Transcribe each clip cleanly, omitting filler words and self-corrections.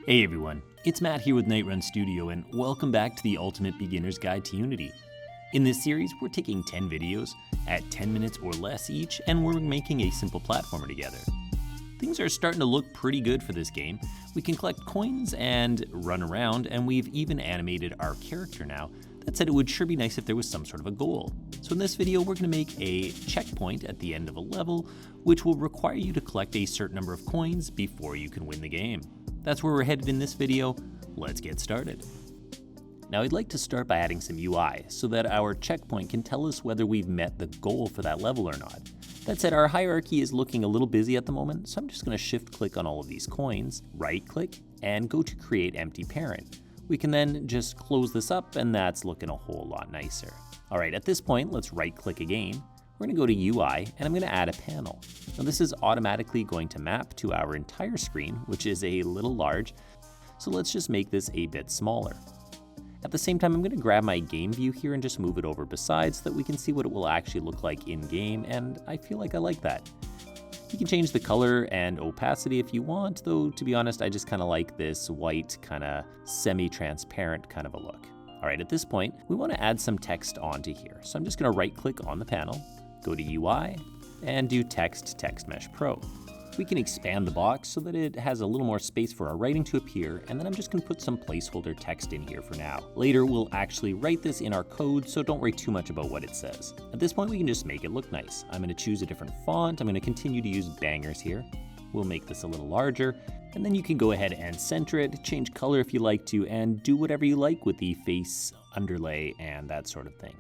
Hey everyone, it's Matt here with Nightrun Studio and welcome back to the Ultimate Beginner's Guide to Unity. In this series, we're taking 10 videos at 10 minutes or less each and we're making a simple platformer together. Things are starting to look pretty good for this game. We can collect coins and run around, and we've even animated our character now. That said, it would sure be nice if there was some sort of a goal. So in this video, we're going to make a checkpoint at the end of a level, which will require you to collect a certain number of coins before you can win the game. That's where we're headed in this video. Let's get started. Now I'd like to start by adding some UI so that our checkpoint can tell us whether we've met the goal for that level or not. That said, our hierarchy is looking a little busy at the moment, so I'm just going to shift click on all of these coins, right click, and go to create empty parent. We can then just close this up and that's looking a whole lot nicer. Alright, at this point, let's right click again. We're going to go to UI and I'm going to add a panel. Now this is automatically going to map to our entire screen, which is a little large, so let's just make this a bit smaller. At the same time, I'm going to grab my game view here and just move it over beside so that we can see what it will actually look like in game, and I feel like I like that. You can change the color and opacity if you want, though to be honest, I just kind of like this white kind of semi-transparent kind of a look. Alright, at this point, we want to add some text onto here, so I'm just going to right click on the panel, go to UI, and do TextMeshPro. We can expand the box so that it has a little more space for our writing to appear, and then I'm just going to put some placeholder text in here for now. Later, we'll actually write this in our code, so don't worry too much about what it says. At this point, we can just make it look nice. I'm going to choose a different font. I'm going to continue to use bangers here. We'll make this a little larger, and then you can go ahead and center it, change color if you like to, and do whatever you like with the face underlay and that sort of thing.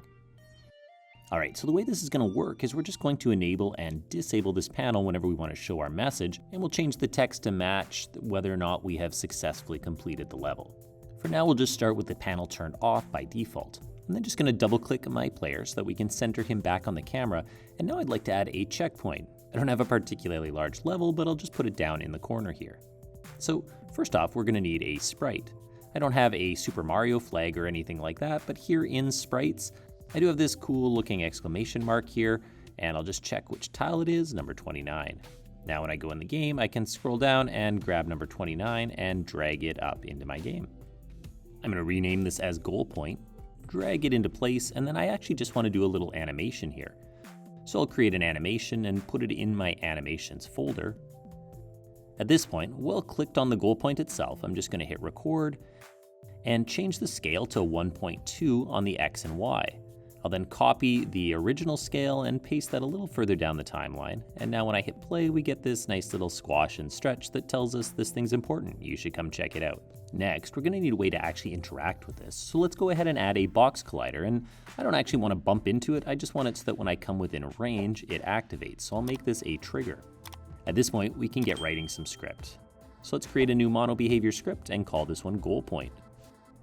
Alright, so the way this is going to work is we're just going to enable and disable this panel whenever we want to show our message, and we'll change the text to match whether or not we have successfully completed the level. For now, we'll just start with the panel turned off by default. I'm then just going to double click my player so that we can center him back on the camera, and now I'd like to add a checkpoint. I don't have a particularly large level, but I'll just put it down in the corner here. So first off, we're going to need a sprite. I don't have a Super Mario flag or anything like that, but here in sprites, I do have this cool looking exclamation mark here, and I'll just check which tile it is, number 29. Now when I go in the game, I can scroll down and grab number 29 and drag it up into my game. I'm going to rename this as goal point, drag it into place, and then I actually just want to do a little animation here. So I'll create an animation and put it in my animations folder. At this point, well clicked on the goal point itself, I'm just going to hit record and change the scale to 1.2 on the X and Y. I'll then copy the original scale and paste that a little further down the timeline. And now when I hit play, we get this nice little squash and stretch that tells us this thing's important. You should come check it out. Next, we're going to need a way to actually interact with this. So let's go ahead and add a box collider. And I don't actually want to bump into it. I just want it so that when I come within range, it activates. So I'll make this a trigger. At this point, we can get writing some script. So let's create a new mono behavior script and call this one goal point.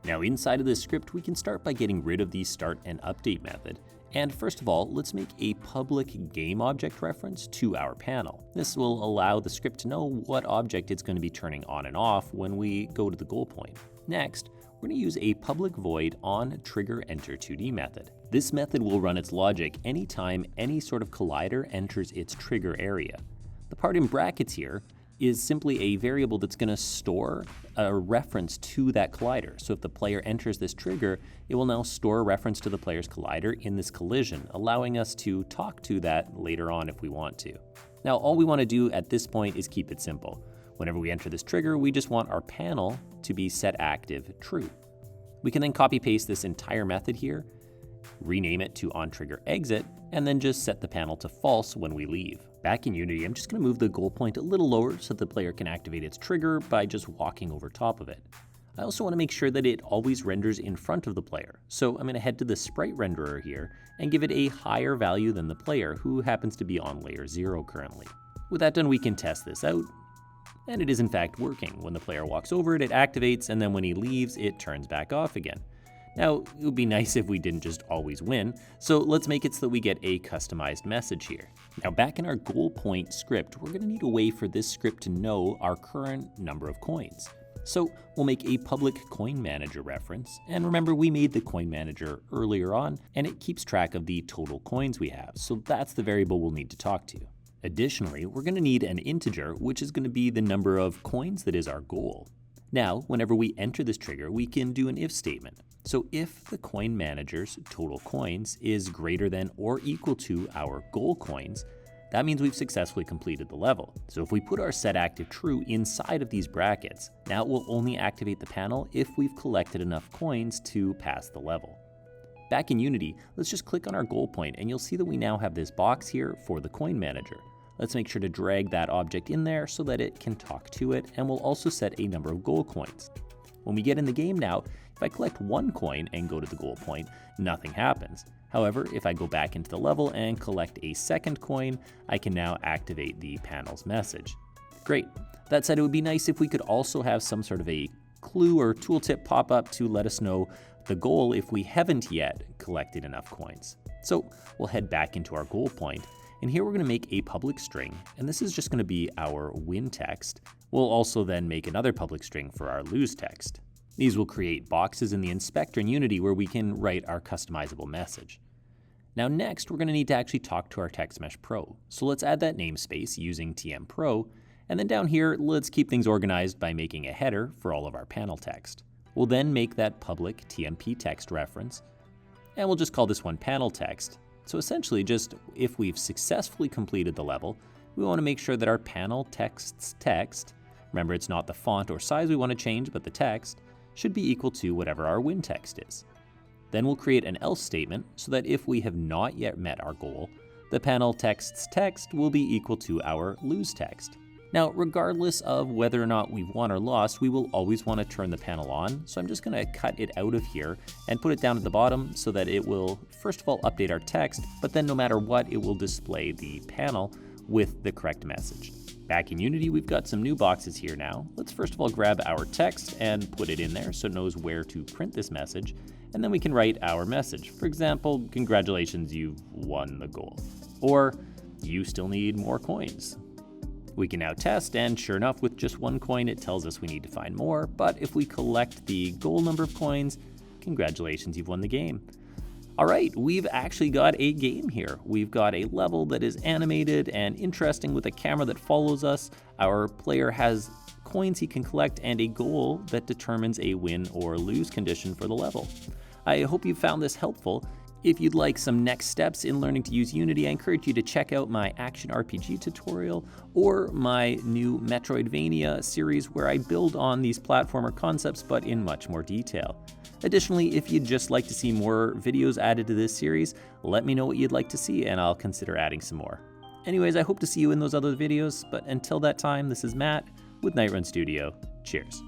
Now inside of this script, we can start by getting rid of the start and update method. And first of all, let's make a public game object reference to our panel. This will allow the script to know what object it's going to be turning on and off when we go to the goal point. Next, we're going to use a public void on trigger enter 2D method. This method will run its logic anytime any sort of collider enters its trigger area. The part in brackets here is simply a variable that's going to store a reference to that collider. So if the player enters this trigger, it will now store a reference to the player's collider in this collision, allowing us to talk to that later on if we want to. Now, all we want to do at this point is keep it simple. Whenever we enter this trigger, we just want our panel to be set active true. We can then copy paste this entire method here, rename it to onTriggerExit, and then just set the panel to false when we leave. Back in Unity, I'm just going to move the goal point a little lower so the player can activate its trigger by just walking over top of it. I also want to make sure that it always renders in front of the player. So I'm going to head to the sprite renderer here and give it a higher value than the player, who happens to be on layer 0 currently. With that done, we can test this out. And it is in fact working. When the player walks over it, it activates, and then when he leaves, it turns back off again. Now, it would be nice if we didn't just always win, so let's make it so that we get a customized message here. Now back in our goal point script, we're going to need a way for this script to know our current number of coins. So we'll make a public coin manager reference, and remember we made the coin manager earlier on, and it keeps track of the total coins we have, so that's the variable we'll need to talk to. Additionally, we're going to need an integer, which is going to be the number of coins that is our goal. Now, whenever we enter this trigger, we can do an if statement. So if the coin manager's total coins is greater than or equal to our goal coins, that means we've successfully completed the level. So if we put our setActive true inside of these brackets, now it will only activate the panel if we've collected enough coins to pass the level. Back in Unity, let's just click on our goal point and you'll see that we now have this box here for the coin manager. Let's make sure to drag that object in there so that it can talk to it, and we'll also set a number of goal coins. When we get in the game now, if I collect one coin and go to the goal point, nothing happens. However, if I go back into the level and collect a second coin, I can now activate the panel's message. Great. That said, it would be nice if we could also have some sort of a clue or tooltip pop up to let us know the goal if we haven't yet collected enough coins. So we'll head back into our goal point, and here we're going to make a public string, and this is just going to be our win text. We'll also then make another public string for our lose text. These will create boxes in the inspector in Unity where we can write our customizable message. Now next, we're going to need to actually talk to our TextMeshPro. So let's add that namespace using TMPro, and then down here, let's keep things organized by making a header for all of our panel text. We'll then make that public TMP text reference, and we'll just call this one panel text. So essentially, just if we've successfully completed the level, we want to make sure that our panel text's text, remember it's not the font or size we want to change, but the text, should be equal to whatever our win text is. Then we'll create an else statement so that if we have not yet met our goal, the panel text's text will be equal to our lose text. Now, regardless of whether or not we've won or lost, we will always want to turn the panel on. So I'm just going to cut it out of here and put it down at the bottom so that it will, first of all, update our text, but then no matter what, it will display the panel with the correct message. Back in Unity, we've got some new boxes here now. Let's first of all grab our text and put it in there so it knows where to print this message, and then we can write our message. For example, congratulations, you've won the goal. Or, you still need more coins. We can now test, and sure enough, with just one coin, it tells us we need to find more, but if we collect the goal number of coins, congratulations, you've won the game. All right, we've actually got a game here. We've got a level that is animated and interesting with a camera that follows us. Our player has coins he can collect and a goal that determines a win or lose condition for the level. I hope you found this helpful. If you'd like some next steps in learning to use Unity, I encourage you to check out my Action RPG tutorial or my new Metroidvania series where I build on these platformer concepts but in much more detail. Additionally, if you'd just like to see more videos added to this series, let me know what you'd like to see and I'll consider adding some more. Anyways, I hope to see you in those other videos, but until that time, this is Matt with Nightrun Studio. Cheers.